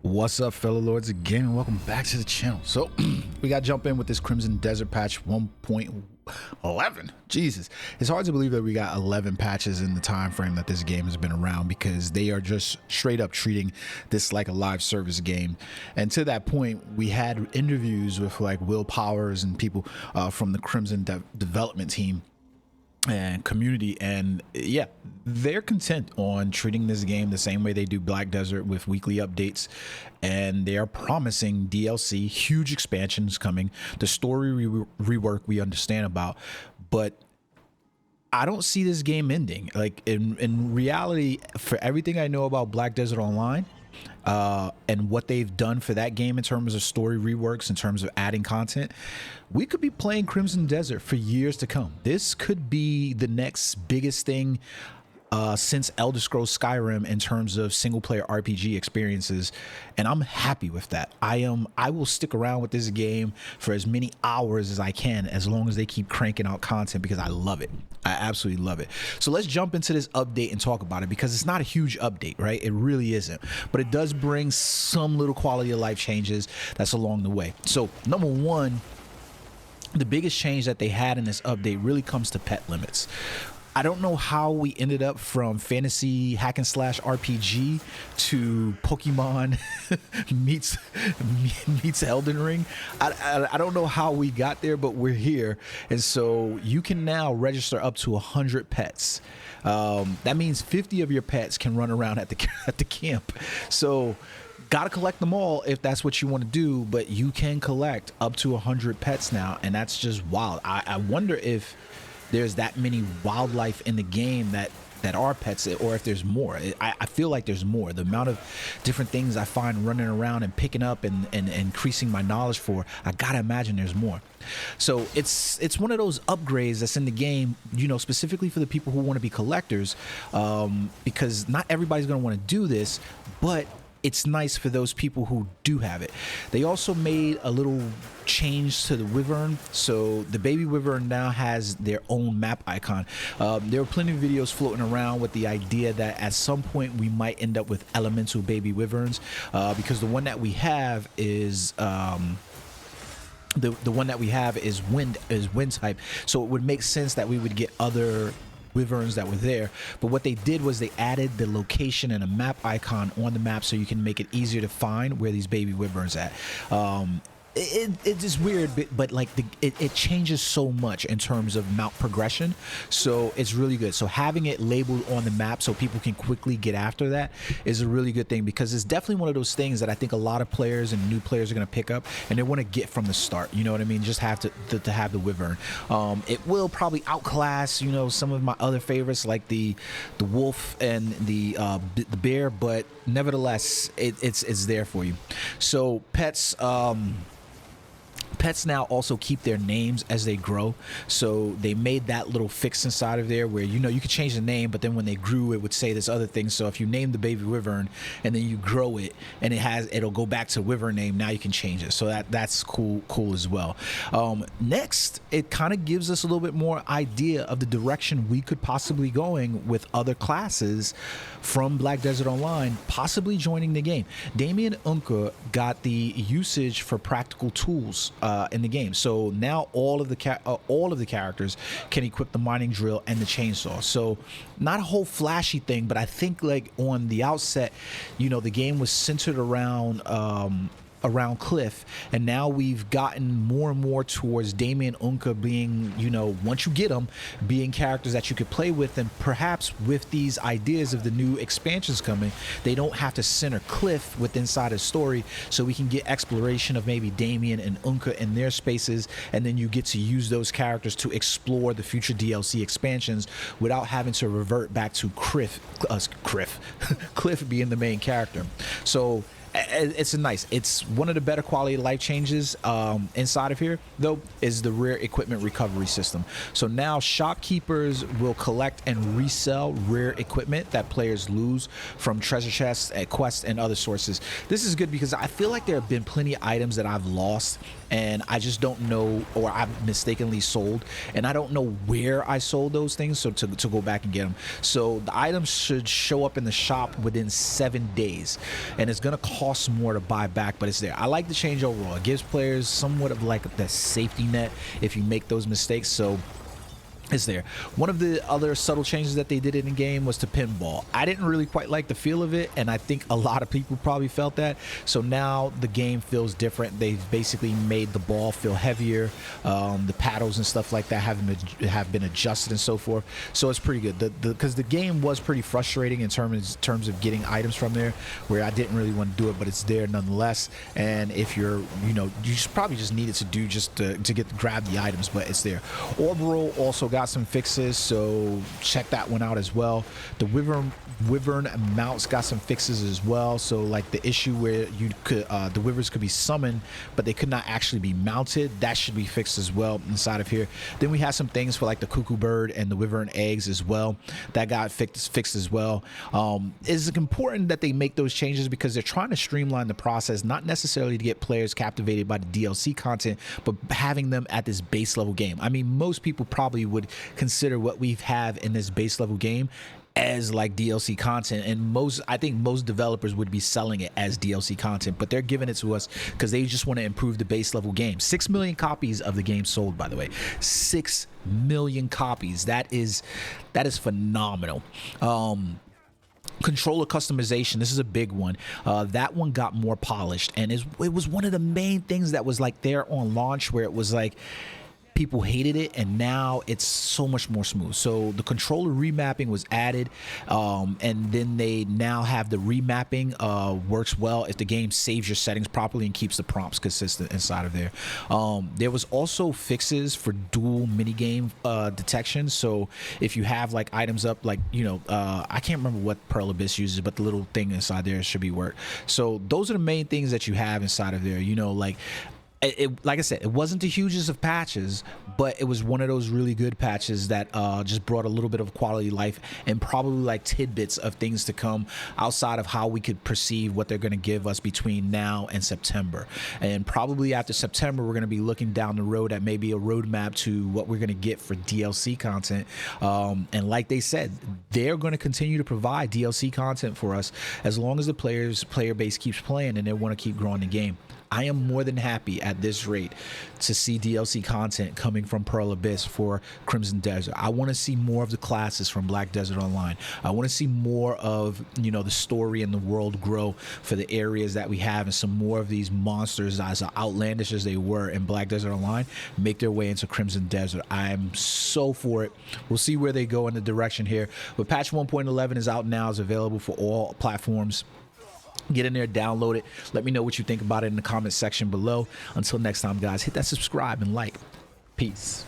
What's up, fellow lords, again, and welcome back to the channel. So we got to jump in with this Crimson Desert patch 1.11. Jesus, it's hard to believe that we got 11 patches in the time frame that this game has been around, because they are just straight up treating this like a live service game. And to that point, we had interviews with like Will Powers and people from the Crimson development team and community, and yeah, they're content on treating this game the same way they do Black Desert, with weekly updates, and they are promising DLC, huge expansions coming. The story rework we understand about, but I don't see this game ending. Like in reality, for everything I know about Black Desert Online and what they've done for that game in terms of story reworks, in terms of adding content, we could be playing Crimson Desert for years to come. This could be the next biggest thing since Elder Scrolls Skyrim in terms of single player RPG experiences, and I'm happy with that. I will stick around with this game for as many hours as I can, as long as they keep cranking out content, because I love it. I absolutely love it. So let's jump into this update and talk about it, because it's not a huge update, right? It really isn't, but it does bring some little quality of life changes that's along the way. So number one, the biggest change that they had in this update really comes to pet limits. I don't know how we ended up from fantasy hack and slash RPG to Pokemon meets Elden Ring. I don't know how we got there, but we're here. And so you can now register up to 100 pets. That means 50 of your pets can run around at the camp. So gotta collect them all if that's what you want to do, but you can collect up to 100 pets now, and that's just wild. I wonder if there's that many wildlife in the game that are pets, or if there's more. I feel like there's more. The amount of different things I find running around and picking up and increasing my knowledge for, I gotta imagine there's more. So it's one of those upgrades that's in the game, you know, specifically for the people who want to be collectors, because not everybody's gonna want to do this, but it's nice for those people who do have it. They also made a little change to the Wyvern. So the baby Wyvern now has their own map icon. There were plenty of videos floating around with the idea that at some point we might end up with elemental baby Wyverns, because the one that we have is the one that we have is wind type. So it would make sense that we would get other Wyverns that were there, but what they did was they added the location and a map icon on the map so you can make it easier to find where these baby Wyverns at. It's just weird, but like it changes so much in terms of mount progression, so it's really good. So having it labeled on the map so people can quickly get after that is a really good thing, because it's definitely one of those things that I think a lot of players and new players are going to pick up and they want to get from the start, you know what I mean? Just have to have the Wyvern. It will probably outclass, you know, some of my other favorites like the wolf and the bear, but nevertheless it's there for you. So pets now also keep their names as they grow, so they made that little fix inside of there where, you know, you could change the name, but then when they grew it would say this other thing. So if you name the baby Wyvern and then you grow it and it'll go back to Wyvern name, now you can change it. So that's cool as well. Next, it kind of gives us a little bit more idea of the direction we could possibly going with other classes from Black Desert Online possibly joining the game. Damien Unke got the usage for practical tools in the game, so now all of the characters can equip the mining drill and the chainsaw. So not a whole flashy thing, but I think like on the outset, you know, the game was centered around Cliff, and now we've gotten more and more towards Damien Unke being, you know, once you get them, being characters that you could play with. And perhaps with these ideas of the new expansions coming, they don't have to center Cliff within inside a story, so we can get exploration of maybe Damien and Unke in their spaces, and then you get to use those characters to explore the future DLC expansions without having to revert back to Cliff being the main character. So it's one of the better quality of life changes inside of here, though, is the rare equipment recovery system. So now shopkeepers will collect and resell rare equipment that players lose from treasure chests, quests, and other sources. This is good because I feel like there have been plenty of items that I've lost and I just don't know, or I've mistakenly sold, and I don't know where I sold those things, so to go back and get them. So the items should show up in the shop within 7 days, and it's gonna cost costs more to buy back, but it's there. I like the change overall. It gives players somewhat of like that safety net if you make those mistakes. So is there. One of the other subtle changes that they did in the game was to pinball. I didn't really quite like the feel of it, and I think a lot of people probably felt that. So now the game feels different. They've basically made the ball feel heavier. The paddles and stuff like that have been adjusted and so forth. So it's pretty good. Because the game was pretty frustrating in terms of getting items from there, where I didn't really want to do it, but it's there nonetheless. And if you're, you probably just need it to do just to grab the items, but it's there. Orbital also got some fixes, so check that one out as well. The Wyvern mounts got some fixes as well. So like the issue where you could the Wyverns could be summoned but they could not actually be mounted, that should be fixed as well inside of here. Then we had some things for like the Cuckoo Bird and the Wyvern eggs as well that got fixed as well. It's important that they make those changes because they're trying to streamline the process, not necessarily to get players captivated by the DLC content, but having them at this base level game. I mean, most people probably would consider what we have in this base level game as like DLC content, and I think most developers would be selling it as DLC content, but they're giving it to us because they just want to improve the base level game. 6 million copies of the game sold, by the way. 6 million copies. That is phenomenal. Controller customization, this is a big one. That one got more polished, and it was one of the main things that was like there on launch, where it was like people hated it, and now it's so much more smooth. So the controller remapping was added, and then they now have the remapping works well if the game saves your settings properly and keeps the prompts consistent inside of there. There was also fixes for dual minigame detection. So if you have like items up, like I can't remember what Pearl Abyss uses, but the little thing inside there should be work. So those are the main things that you have inside of there. Like I said, it wasn't the hugest of patches, but it was one of those really good patches that just brought a little bit of quality life and probably like tidbits of things to come outside of how we could perceive what they're going to give us between now and September. And probably after September, we're going to be looking down the road at maybe a roadmap to what we're going to get for DLC content. And like they said, they're going to continue to provide DLC content for us as long as the player base keeps playing and they want to keep growing the game. I am more than happy at this rate to see DLC content coming from Pearl Abyss for Crimson Desert. I want to see more of the classes from Black Desert Online. I want to see more of, the story and the world grow for the areas that we have, and some more of these monsters, as outlandish as they were in Black Desert Online, make their way into Crimson Desert. I'm so for it. We'll see where they go in the direction here. But patch 1.11 is out now. It's available for all platforms. Get in there, download it. Let me know what you think about it in the comment section below. Until next time, guys, hit that subscribe and like. Peace.